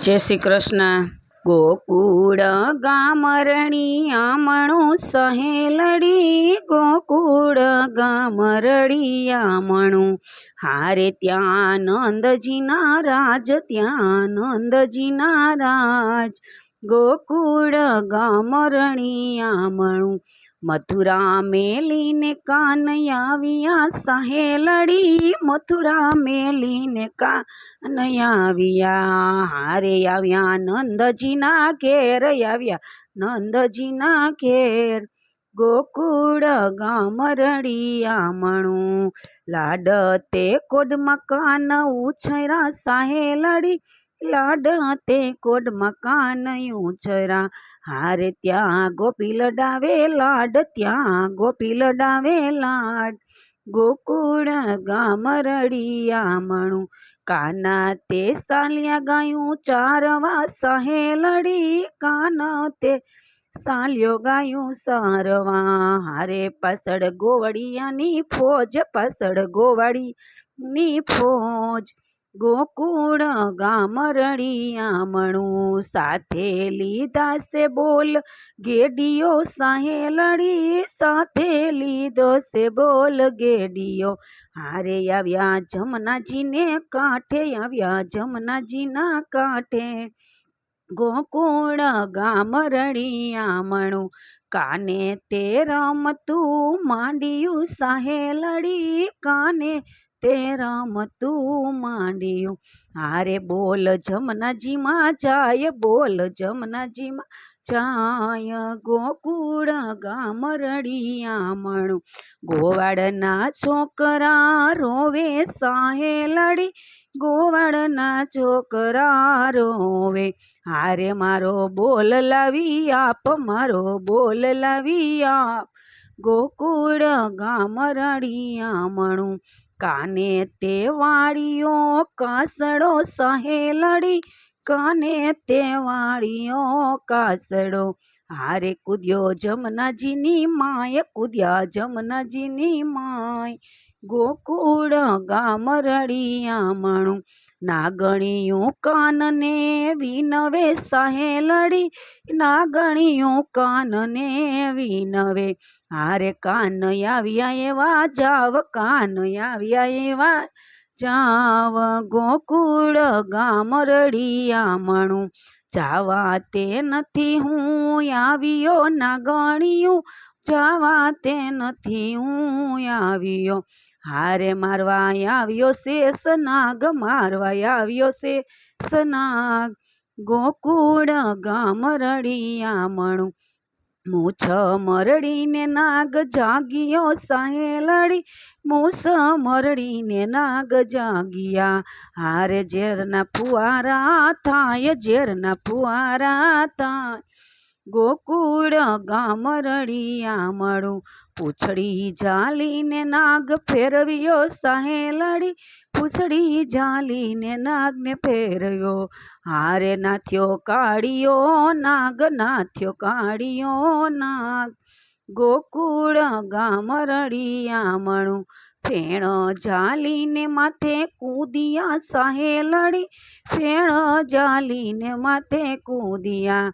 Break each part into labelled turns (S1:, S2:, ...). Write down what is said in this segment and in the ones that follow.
S1: जय श्री कृष्ण। गोकुळ गाम रणियामणु सहेलड़ी, गोकुळ गाम रणियामणु हारे त्या नंदजीना राज, त्या नंदजीना राज। गोकुळ गाम रणियामणु मथुरा मेलीने कानयाविया सहेलड़ी, मथुरा मेलीने कानयाविया हारे आव्या नंदजीना घेर, आव्या नंदजीना घेर। गोकुळ गाम रणियामणु लाड ते कोडमा कान उछरा सहेलड़ी, लाड ते कोडमा कान उछरा हारे त्या गोपी लडावे लाड, त्या गोपी लडावे लाड। गोकुळ गाम रणियामणु काना ते सालिया गायूं चारवा सहेलड़ी, काना ते सालियो गायूं सारवा हारे पासड़ गोवड़ियानी फौज, पासड़ गोवड़ियानी फौज। गोकुळ गाम रणियामणु साथे लीधा से बोल गेडियो सहेलड़ी, साथे लीधो से बोल गेडियो हारे आव्या जमनाजी ने कांठे, आव्या जमनाजी ना कांठे। गोकुळ गाम रणियामणु काने ते रमतु मांडियु सहेलड़ी, काने ते रमतु मांडियु हारे बोल जमनाजी मा जाय, बोल जमनाजी मा जाय। गोकुळ गाम रणियामणु गोवाड़ना छोकरा रोवे सहेलड़ी, गोवाड़ना छोकरा रोवे हारे मारो बोल लावी आप, मारो बोल लावी आप। गोकुळ गाम रणियामणु काने ते वाड़ियो कासड़ो सहेलड़ी, काने ते वाड़ियो कासड़ो हारे कूद्यो जमनाजी नी माय, कूद्या जमनाजी नी माय। गोकुळ गाम रणियामणु नागणियों कान ने विनवे सहेलड़ी, नागणियों कान ने विनवे हारे कान आव्या एवा जाव, कान आव्या एवा जाव। गोकुळ गाम रणियामणु जावा ते नथी हूँ आवियो नागणियों, जावा ते नथी हूँ आवियो हारे मारवा आवियो शेष नाग, मारवा आवियो शेष नाग। गोकुळ गाम रणियामणु मूछ मरड़ी ने नाग जागियो सहेलड़ी, मूछ मरड़ी ने नाग जागिया हारे जेरना फुआरा थाय, जेरना फुआरा थाय। गोकुळ गाम रणियामणु पूछड़ी जाली ने नाग फेरवियो सहेलड़ी, पूछड़ी जाली ने नाग ने फेरवियो हारे नाथ्यो काड़ियो नाग, नाथ्यो काड़ियो नाग। गोकुळ गाम रणियामणु फेण जाली ने माथे कूदिया सहेलड़ी, फेण जाली ने माथे कूदिया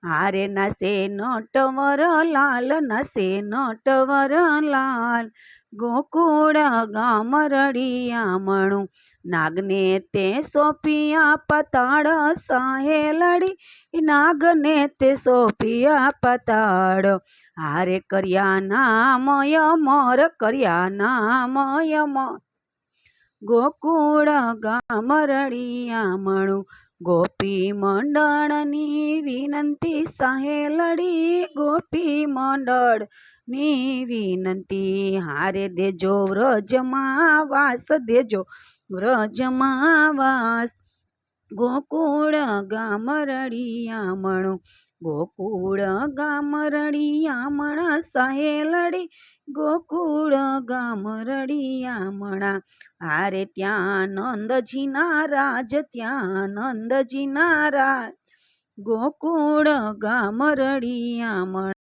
S1: हारे नासे नटवर लाल, नासे नटवर लाल। गोकुळ गाम रणियामणु नागने ते सोपिया पताड़ सहेलड़ी, नागने ते सोपिया पताड़ हारे कर्या नाम यमर, कर्या नाम यमर। गोकुळ गाम रणियामणु गोपी मंडळनी विनंती सहेलड़ी, गोपी मंडळनी विनंती हारे देजो व्रजमा वास, देजो व्रजमा वास। गोकुळ गाम रणियामणु गोकुळ गाम रणियामणा सहेलड़ी, गोकुळ गाम रणियामणा हारे त्या नंदजीना राज, त्या नंदजीना राज। गोकुळ गाम रणियामणु।